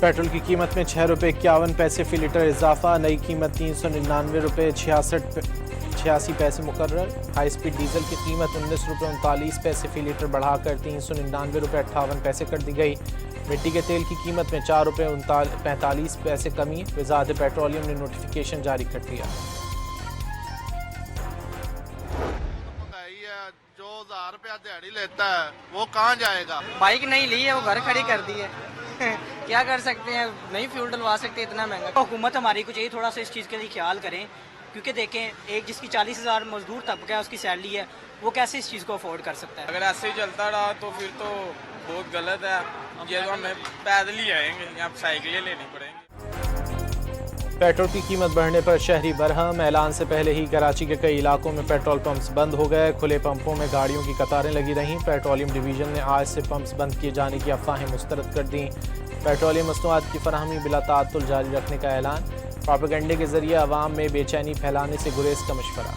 Petrol की कीमत में 6 रुपये 51 पैसे फी लीटर इजाफा, नई कीमत 399 रुपये 86 पैसे मुकर्रर। हाई स्पीड डीजल की कीमत 19 रुपये 39 पैसे फी लीटर बढ़ाकर 399 रुपये 58 पैसे कर दी गई। मिट्टी के तेल की कीमत में 4 रुपये 45 पैसे कमी, वज़ारत पेट्रोलियम ने नोटिफिकेशन जारी कर दिया। जो 1000 रुपया दिहाड़ी लेता है वो कहाँ जाएगा? बाइक नहीं ली है, वो घर खड़ी कर दी है। क्या कर सकते हैं, नहीं फ्यूल डलवा सकते, इतना महंगा। हुकूमत हमारी को चाहिए थोड़ा सा इस चीज़ के लिए ख्याल करें, क्योंकि देखें एक जिसकी 40,000 मजदूर तबका है, उसकी सैलरी है, वो कैसे इस चीज़ को अफोर्ड कर सकता है। अगर ऐसे ही चलता रहा तो फिर तो बहुत गलत है। ये तो हमें पैदल ही आएंगे, यहाँ साइकिलें लेनी पड़ेंगी। पेट्रोल की कीमत बढ़ने पर शहरी बरहम, ऐलान से पहले ही कराची के कई इलाकों में पेट्रोल पंप्स बंद हो गए। खुले पंपों में गाड़ियों की कतारें लगी रहीं। पेट्रोलियम डिवीजन ने आज से पंप्स बंद किए जाने की अफवाहें मुस्तरद कर दी। पेट्रोलियम मसनूआत की फराहमी बिला ताअत्तुल जारी रखने का ऐलान। प्रोपेगेंडे के जरिए अवाम में बेचैनी फैलाने से गुरेज का मशवरा।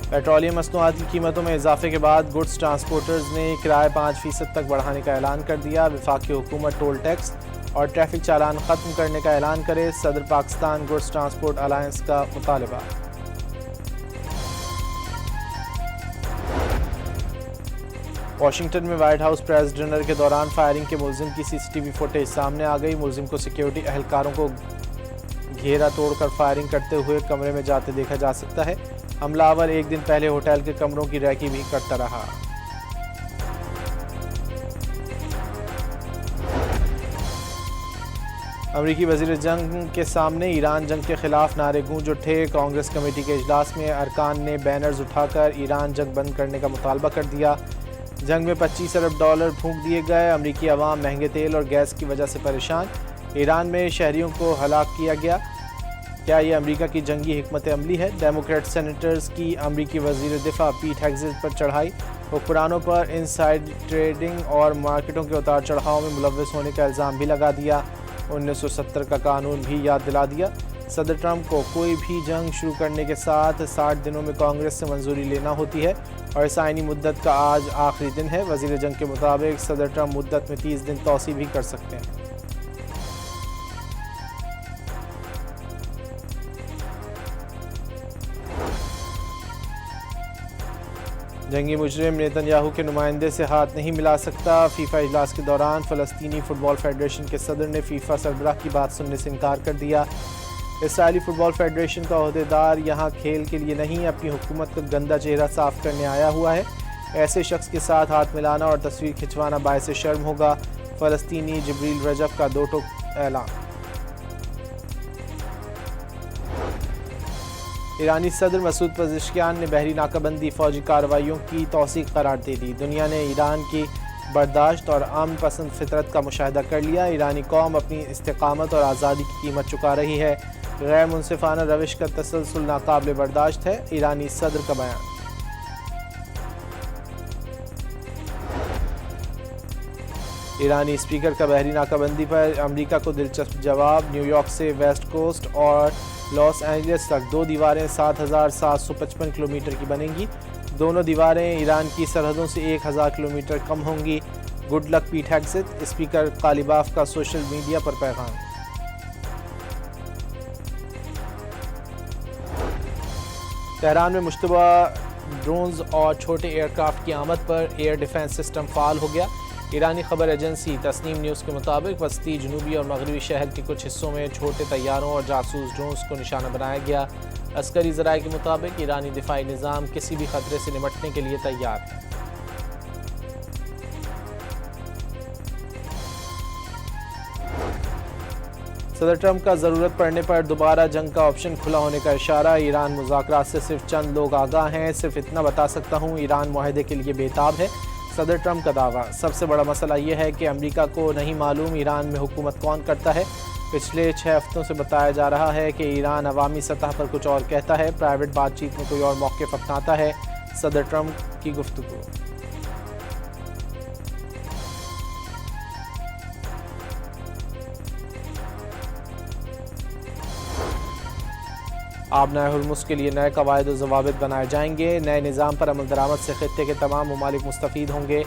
पेट्रोलियम मसनूआत की कीमतों में इजाफे के बाद गुड्स ट्रांसपोर्टर्स ने किराया 5% तक बढ़ाने का ऐलान कर दिया। वफाकी हुकूमत टोल टैक्स और ट्रैफिक चालान खत्म करने का ऐलान करे, सदर पाकिस्तान गुड्स ट्रांसपोर्ट अलायंस का मुतालबा। वाशिंगटन में व्हाइट हाउस प्रेस डिनर के दौरान फायरिंग के मुलजिम की CCTV फुटेज सामने आ गई। मुलजिम को सिक्योरिटी एहलकारों को घेरा तोड़कर फायरिंग करते हुए कमरे में जाते देखा जा सकता है। हमलावर एक दिन पहले होटल के कमरों की रैकी भी करता रहा। अमरीकी वजीर जंग के सामने ईरान जंग के खिलाफ नारे गूंज उठे। कांग्रेस कमेटी के इजलास में अरकान ने बैनर्स उठाकर ईरान जंग बंद करने का मुतालबा कर दिया। जंग में $25 अरब फूंक दिए गए। अमरीकी अवाम महंगे तेल और गैस की वजह से परेशान। ईरान में शहरियों को हलाक किया गया। क्या ये अमेरिका की जंगी हिकमत अमली है? डेमोक्रेट सेनेटर्स की अमरीकी वजीर दिफा पीट हेग्सेट पर चढ़ाई। हुक्मरानों पर इनसाइड ट्रेडिंग और मार्केटों के उतार चढ़ाव में मुलव्वस होने का इल्ज़ाम भी लगा दिया। 1970 का कानून भी याद दिला दिया। सदर ट्रंप को कोई भी जंग शुरू करने के साथ 60 दिनों में कांग्रेस से मंजूरी लेना होती है और इस आईनी मुद्दत का आज आखिरी दिन है। वजीर जंग के मुताबिक सदर ट्रंप मुद्दत में 30 दिन तौसी भी कर सकते हैं। जंगी मुजरिम नेतन्याहू के नुमाइंदे से हाथ नहीं मिला सकता। फीफा इजलास के दौरान फ़लस्तीनी फ़ुटबॉल फेडरेशन के सदर ने फीफा सरबराह की बात सुनने से इनकार कर दिया। इसराइली फ़ुटबॉल फेडरेशन का ओहदेदार यहाँ खेल के लिए नहीं, अपनी हुकूमत का गंदा चेहरा साफ करने आया हुआ है। ऐसे शख्स के साथ हाथ मिलाना और तस्वीर खिंचवाना बायसे शर्म होगा। फ़लस्तीनी जिब्रील रजब का दो टोक ऐलान। ईरानी सदर मसूद पज़ेश्कियान ने बहरी नाकाबंदी फ़ौजी कार्रवाइयों की तौसीक़ करार दे दी। दुनिया ने ईरान की बर्दाश्त और अमन पसंद फितरत का मुशाहिदा कर लिया। ईरानी कौम अपनी इस्तिकामत और आज़ादी की कीमत चुका रही है। गैर मुनसिफाना रविश का तसलसल नाकाबिल बर्दाश्त है। ईरानी सदर का बयान। ईरानी स्पीकर का बहरी नाकाबंदी पर अमेरिका को दिलचस्प जवाब। न्यूयॉर्क से वेस्ट कोस्ट और लॉस एंजलिस तक 2 दीवारें 7,755 किलोमीटर की बनेंगी। दोनों दीवारें ईरान की सरहदों से 1,000 किलोमीटर कम होंगी। गुड लक पीट हेग्सेट, स्पीकर कालिबाफ का सोशल मीडिया पर पैगाम। तेहरान में मुश्तबा ड्रोन्स और छोटे एयरक्राफ्ट की आमद पर एयर डिफेंस सिस्टम फाल हो गया। ईरानी खबर एजेंसी तस्नीम न्यूज़ के मुताबिक वस्ती जनूबी और मगरबी शहर के कुछ हिस्सों में छोटे तैयारों और जासूस ड्रोन्स को निशाना बनाया गया। अस्करी ज़राए के मुताबिक ईरानी दिफाई निज़ाम किसी भी खतरे से निपटने के लिए तैयार है। सदर ट्रंप का ज़रूरत पड़ने पर दोबारा जंग का ऑप्शन खुला होने का इशारा। ईरान मुज़ाकरात से सिर्फ चंद लोग आगाह हैं। सिर्फ इतना बता सकता हूँ, ईरान मुआहदे के लिए बेताब है। सदर ट्रंप का दावा। सबसे बड़ा मसला ये है कि अमेरिका को नहीं मालूम ईरान में हुकूमत कौन करता है। पिछले 6 हफ्तों से बताया जा रहा है कि ईरान अवामी सतह पर कुछ और कहता है, प्राइवेट बातचीत में कोई और मौक़िफ़ अपनाता है। सदर ट्रंप की गुफ्तगू। آبنائے ہرمز کے لیے نئے قواعد و ضوابط بنائے جائیں گے. نئے نظام پر عمل درآمد سے خطے کے تمام ممالک مستفید ہوں گے.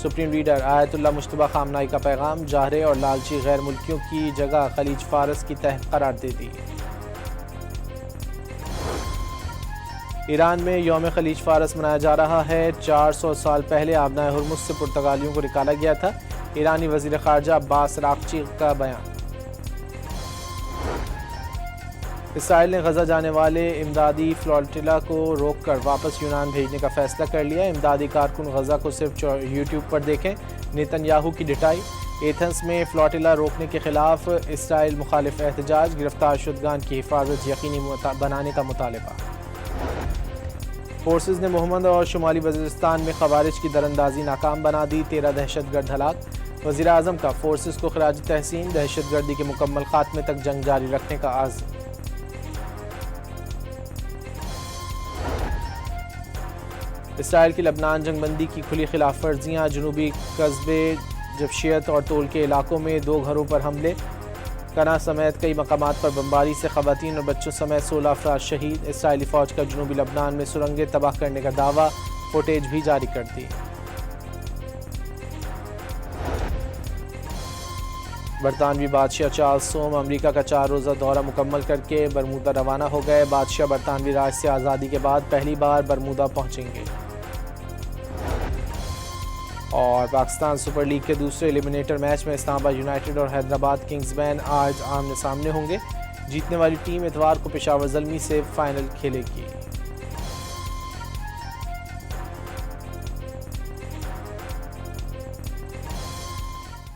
سپریم لیڈر آیت اللہ مجتبیٰ خامنہئی کا پیغام. جاہرے اور لالچی غیر ملکیوں کی جگہ خلیج فارس کی تحت قرار دے دی. ایران میں یوم خلیج فارس منایا جا رہا ہے. 400 سال پہلے آبنائے ہرمز سے پرتگالیوں کو نکالا گیا تھا. ایرانی وزیر خارجہ عباس راغچی کا بیان. اسرائیل نے غزہ جانے والے امدادی فلوٹیلا کو روک کر واپس یونان بھیجنے کا فیصلہ کر لیا. امدادی کارکن غزہ کو صرف یوٹیوب پر دیکھیں. نیتن یاہو کی ڈٹائی. ایتھنز میں فلوٹیلا روکنے کے خلاف اسرائیل مخالف احتجاج. گرفتار شدگان کی حفاظت یقینی بنانے کا مطالبہ. فورسز نے محمد اور شمالی وزیرستان میں خوارج کی دراندازی ناکام بنا دی. 13 دہشت گرد ہلاک. وزیر اعظم کا فورسز کو خراج تحسین. دہشت گردی کے مکمل خاتمے تک جنگ جاری رکھنے کا عزم. اسرائیل کی لبنان جنگ بندی کی کھلی خلاف ورزیاں. جنوبی قصبے جبشیت اور طول کے علاقوں میں 2 گھروں پر حملے. کنا سمیت کئی مقامات پر بمباری سے خواتین اور بچوں سمیت 16 افراد شہید. اسرائیلی فوج کا جنوبی لبنان میں سرنگیں تباہ کرنے کا دعویٰ. فوٹیج بھی جاری کر دی. برطانوی بادشاہ چارلس سوم امریکہ کا 4 روزہ دورہ مکمل کر کے برمودا روانہ ہو گئے. بادشاہ برطانوی راج سے آزادی کے بعد پہلی بار برمودا پہنچیں گے. اور پاکستان سپر لیگ کے دوسرے ایلیمنیٹر میچ میں اسلام آباد یونائیٹڈ اور حیدرآباد کنگز مین آج آمنے سامنے ہوں گے. جیتنے والی ٹیم اتوار کو پشاور زلمی سے فائنل کھیلے گی.